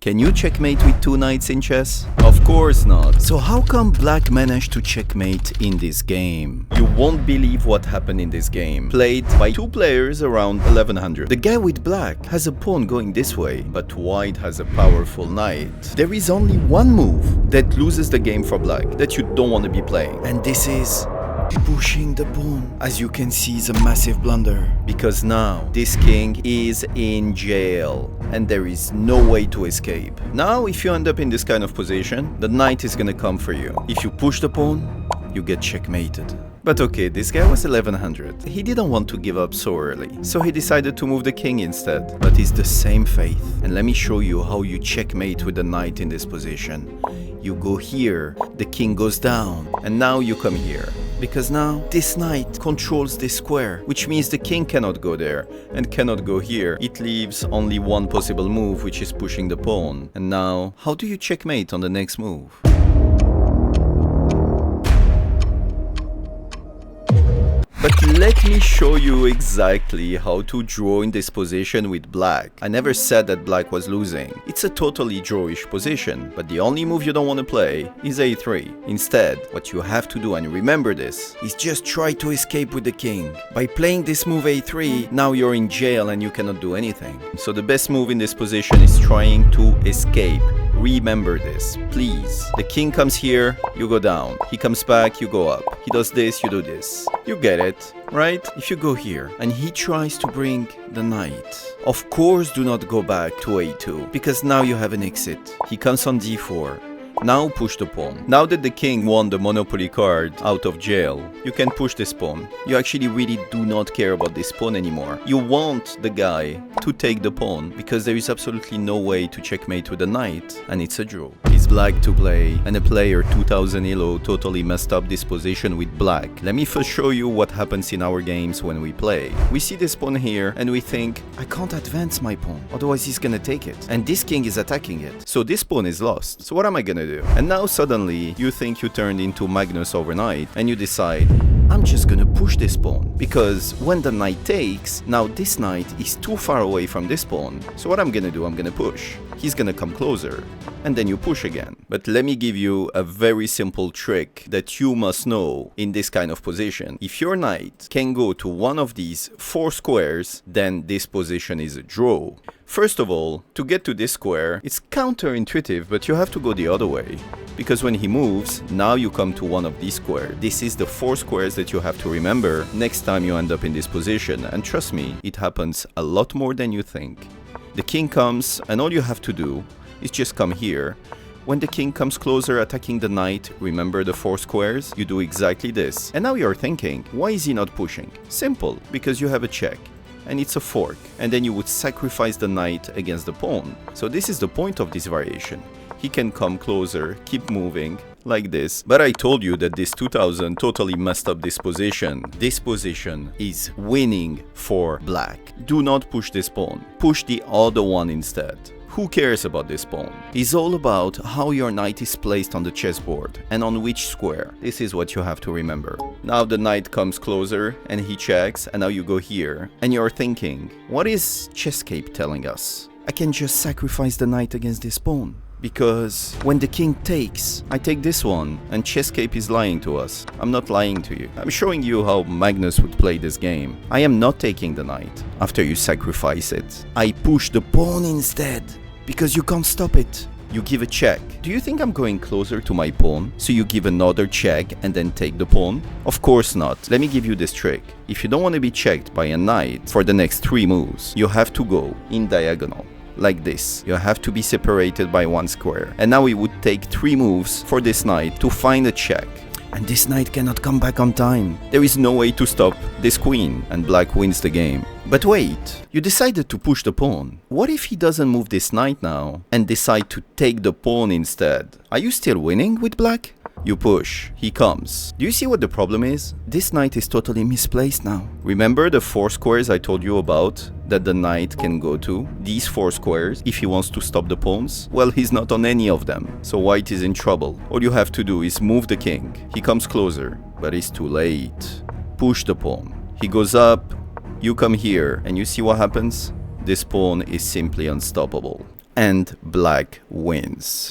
Can you checkmate with 2 knights in chess? Of course not. So how come black managed to checkmate in this game? You won't believe what happened in this game. Played by 2 players around 1100. The guy with black has a pawn going this way, but white has a powerful knight. There is only one move that loses the game for black that you don't want to be playing, and this is pushing the pawn. As you can see, is a massive blunder, because now this king is in jail and there is no way to escape. Now if you end up in this kind of position, the knight is gonna come for you. If you push the pawn, you get checkmated. But okay, this guy was 1100. He didn't want to give up so early, so he decided to move the king instead. But it's the same faith. And let me show you how you checkmate with the knight in this position. You go here, the king goes down, and now you come here. Because now this knight controls this square, which means the king cannot go there and cannot go here. It leaves only one possible move, which is pushing the pawn. And now, how do you checkmate on the next move? But let me show you exactly how to draw in this position with black. I never said that black was losing. It's a totally drawish position, but the only move you don't want to play is a3. Instead, what you have to do, and remember this, is just try to escape with the king. By playing this move a3, now you're in jail and you cannot do anything. So the best move in this position is trying to escape. Remember this, please. The king comes here, you go down. He comes back, you go up. He does this, you do this. You get it, right? If you go here and he tries to bring the knight, of course do not go back to a2, because now you have an exit. He comes on d4. Now push the pawn. Now that the king won the Monopoly card out of jail, you can push this pawn. You actually really do not care about this pawn anymore. You want the guy to take the pawn because there is absolutely no way to checkmate with the knight, and it's a draw. It's black to play, and a player 2000 elo totally messed up this position with black. Let me first show you what happens in our games when we play. We see this pawn here and we think, I can't advance my pawn, otherwise he's gonna take it. And this king is attacking it. So this pawn is lost. So what am I gonna do? And now suddenly you think you turned into Magnus overnight and you decide, I'm just gonna push this pawn, because when the knight takes, now this knight is too far away from this pawn. So what I'm gonna do, I'm gonna push. He's gonna come closer, and then you push again. But let me give you a very simple trick that you must know in this kind of position. If your knight can go to one of these 4 squares, then this position is a draw. First of all, to get to this square, it's counterintuitive, but you have to go the other way. Because when he moves, now you come to one of these squares. This is the 4 squares that you have to remember next time you end up in this position. And trust me, it happens a lot more than you think. The king comes, and all you have to do is just come here. When the king comes closer attacking the knight, remember the 4 squares? You do exactly this. And now you're thinking, why is he not pushing? Simple, because you have a check. And it's a fork, and then you would sacrifice the knight against the pawn. So this is the point of this variation. He can come closer, keep moving, like this. But I told you that this 2000 totally messed up this position. This position is winning for black. Do not push this pawn. Push the other one instead. Who cares about this pawn? It's all about how your knight is placed on the chessboard and on which square. This is what you have to remember. Now the knight comes closer and he checks, and now you go here. And you're thinking, what is Chesscape telling us? I can just sacrifice the knight against this pawn. Because when the king takes, I take this one, and Chesscape is lying to us. I'm not lying to you. I'm showing you how Magnus would play this game. I am not taking the knight after you sacrifice it. I push the pawn instead, because you can't stop it. You give a check. Do you think I'm going closer to my pawn, so you give another check and then take the pawn? Of course not. Let me give you this trick. If you don't want to be checked by a knight for the next 3 moves, you have to go in diagonal. Like this. You have to be separated by 1 square. And now it would take 3 moves for this knight to find a check. And this knight cannot come back on time. There is no way to stop this queen, and black wins the game. But wait, you decided to push the pawn. What if he doesn't move this knight now and decide to take the pawn instead? Are you still winning with black? You push, he comes. Do you see what the problem is? This knight is totally misplaced now. Remember the 4 squares I told you about that the knight can go to? These 4 squares, if he wants to stop the pawns? Well, he's not on any of them, so white is in trouble. All you have to do is move the king. He comes closer, but it's too late. Push the pawn. He goes up, you come here, and you see what happens? This pawn is simply unstoppable. and black wins.